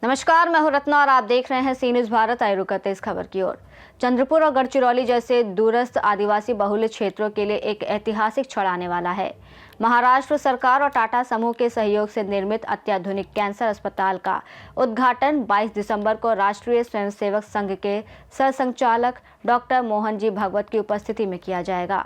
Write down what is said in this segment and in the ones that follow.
नमस्कार, मैं हूं रत्ना और आप देख रहे हैं सी न्यूज़ भारत। आए रुक करते इस खबर की ओर। चंद्रपुर और गढ़चिरौली जैसे दूरस्थ आदिवासी बहुल क्षेत्रों के लिए एक ऐतिहासिक क्षण आने वाला है। महाराष्ट्र सरकार और टाटा समूह के सहयोग से निर्मित अत्याधुनिक कैंसर अस्पताल का उद्घाटन 22 दिसंबर को राष्ट्रीय स्वयंसेवक संघ के सरसंघचालक डॉक्टर मोहन जी भागवत की उपस्थिति में किया जाएगा।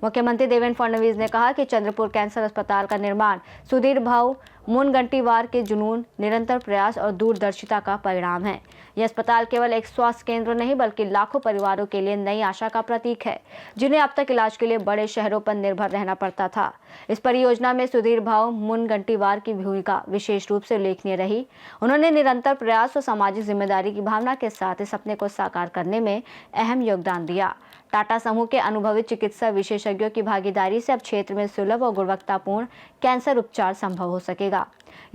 मुख्यमंत्री देवेंद्र फडणवीस ने कहा कि चंद्रपुर कैंसर अस्पताल का निर्माण सुधीर भाऊ मुनगंटीवार के जुनून, निरंतर प्रयास और दूरदर्शिता का परिणाम है। यह अस्पताल केवल एक स्वास्थ्य केंद्र नहीं बल्कि लाखों परिवारों के लिए नई आशा का प्रतीक है, जिन्हें अब तक इलाज के लिए बड़े शहरों पर निर्भर रहना पड़ता था। इस परियोजना में सुधीर भाऊ मुनगंटीवार की भूमिका विशेष रूप से उल्लेखनीय रही। उन्होंने निरंतर प्रयास और सामाजिक जिम्मेदारी की भावना के साथ इस सपने को साकार करने में अहम योगदान दिया। टाटा समूह के अनुभवी चिकित्सा विशेषज्ञों की भागीदारी से अब क्षेत्र में सुलभ और गुणवत्तापूर्ण कैंसर उपचार संभव हो सकेगा।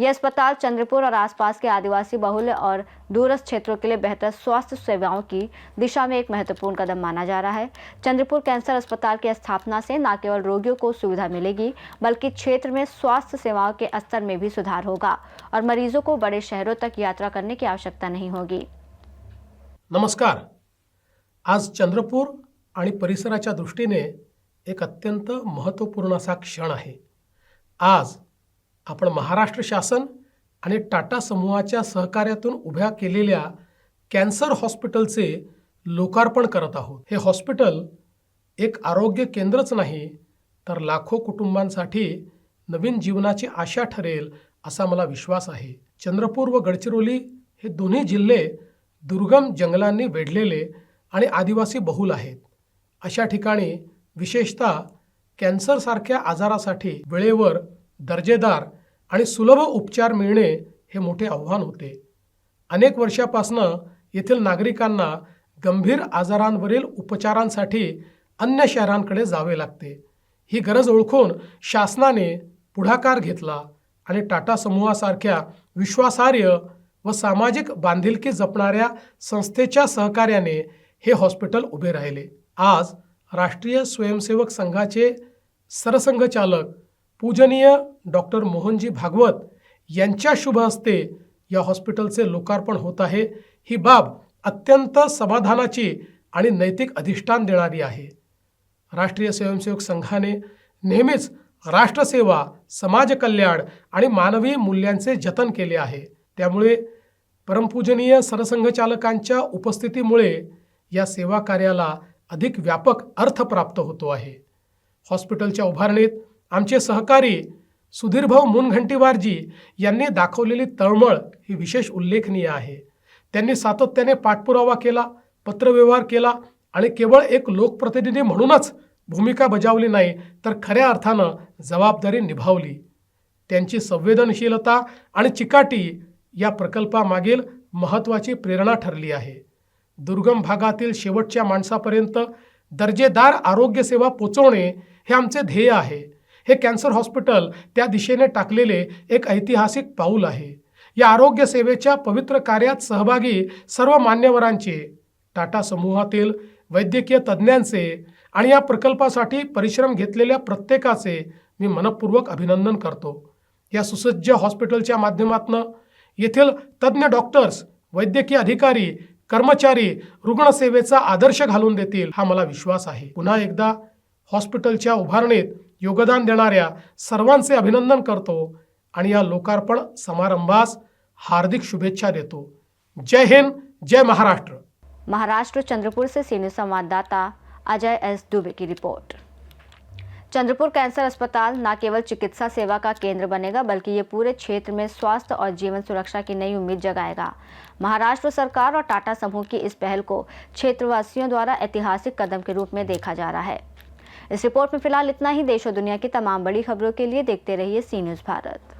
यह अस्पताल चंद्रपुर और आसपास के आदिवासी बहुल और दूरस्थ क्षेत्रों के लिए बेहतर स्वास्थ्य सेवाओं की दिशा में एक महत्वपूर्ण कदम माना जा रहा है। चंद्रपुर कैंसर अस्पताल की स्थापना से न केवल रोगियों को सुविधा मिलेगी बल्कि क्षेत्र में स्वास्थ्य सेवाओं के स्तर में भी सुधार होगा और मरीजों को बड़े शहरों तक यात्रा करने की आवश्यकता नहीं होगी। नमस्कार। आज चंद्रपूर आणि परिसराच्या दृष्टीने एक अत्यंत महत्त्वपूर्ण असा क्षण आहे। आज आपण महाराष्ट्र शासन आणि टाटा समूहाच्या सहकार्यातून उभ्या केलेल्या कॅन्सर हॉस्पिटलचे लोकार्पण करत आहोत। हे हॉस्पिटल एक आरोग्य केंद्रच नाही तर लाखो कुटुंबांसाठी नवीन जीवनाची आशा ठरेल असा मला विश्वास आहे। चंद्रपूर व गडचिरोली हे दोन्ही जिल्हे दुर्गम जंगलांनी वेढलेले आणि आदिवासी बहुल आहेत। अशा ठिकाणी विशेषतः कॅन्सरसारख्या आजारासाठी वेळेवर दर्जेदार आणि सुलभ उपचार मिळणे हे मोठे आव्हान होते। अनेक वर्षापासून येथील नागरिकांना गंभीर आजारांवरील उपचारांसाठी अन्य शहरांकडे जावे लागते। ही गरज ओळखून शासनाने पुढाकार घेतला आणि टाटा समूहासारख्या विश्वासार्ह व सामाजिक बांधिलकी जपणाऱ्या संस्थेच्या सहकार्याने हे हॉस्पिटल उभे राहिले। आज राष्ट्रीय स्वयंसेवक संघाचे सरसंघचालक पूजनीय डॉक्टर मोहनजी भागवत यांच्या शुभ हस्ते या हॉस्पिटलचे लोकार्पण होत आहे। ही बाब अत्यंत समाधानाची आणि नैतिक अधिष्ठान देणारी आहे। राष्ट्रीय स्वयंसेवक संघाने नेहमीच राष्ट्रसेवा, समाजकल्याण आणि मानवी मूल्यांचे जतन केले आहे। त्यामुळे परमपूजनीय सरसंघचालकांच्या उपस्थितीमुळे या सेवा कार्याला अधिक व्यापक अर्थ प्राप्त होतो आहे। हॉस्पिटलच्या उभारणीत आमचे सहकारी सुधीरभाऊ मुनगंटीवारजी यांनी दाखवलेली तळमळ ही विशेष उल्लेखनीय आहे। त्यांनी सातत्याने पाठपुरावा केला, पत्रव्यवहार केला आणि केवळ एक लोकप्रतिनिधी म्हणूनच भूमिका बजावली नाही तर खऱ्या अर्थानं जबाबदारी निभावली। त्यांची संवेदनशीलता आणि चिकाटी या प्रकल्पामागील महत्त्वाची प्रेरणा ठरली आहे। दुर्गम भागातील शेवटच्या माणसापर्यंत दर्जेदार आरोग्य सेवा पोहोचवणे हे आमचे ध्येय आहे। हे कॅन्सर हॉस्पिटल त्या दिशेने टाकलेले एक ऐतिहासिक पाऊल आहे। या आरोग्य सेवेच्या पवित्र कार्यात सहभागी सर्व मान्यवरांचे, टाटा समूहातील वैद्यकीय तज्ज्ञांचे आणि या प्रकल्पासाठी परिश्रम घेतलेल्या प्रत्येकाचे मी मनपूर्वक अभिनंदन करतो। या सुसज्ज हॉस्पिटलच्या माध्यमातून येथील तज्ज्ञ डॉक्टर्स, वैद्यकीय अधिकारी, कर्मचारी रुग्णसेवेचा आदर्श घालून देतील हा मला विश्वास आहे। पुन्हा एकदा हॉस्पिटलच्या उभारणीत योगदान देणाऱ्या सर्वांचे अभिनंदन करतो आणि या लोकार्पण समारंभास हार्दिक शुभेच्छा देतो। जय हिंद, जय महाराष्ट्र। महाराष्ट्र चंद्रपुर से सी न्यूज़ संवाददाता अजय एस दुबे की रिपोर्ट। चंद्रपुर कैंसर अस्पताल न केवल चिकित्सा सेवा का केंद्र बनेगा बल्कि ये पूरे क्षेत्र में स्वास्थ्य और जीवन सुरक्षा की नई उम्मीद जगाएगा। महाराष्ट्र सरकार और टाटा समूह की इस पहल को क्षेत्रवासियों द्वारा ऐतिहासिक कदम के रूप में देखा जा रहा है। इस रिपोर्ट में फिलहाल इतना ही। देश और दुनिया की तमाम बड़ी खबरों के लिए देखते रहिए सी न्यूज़ भारत।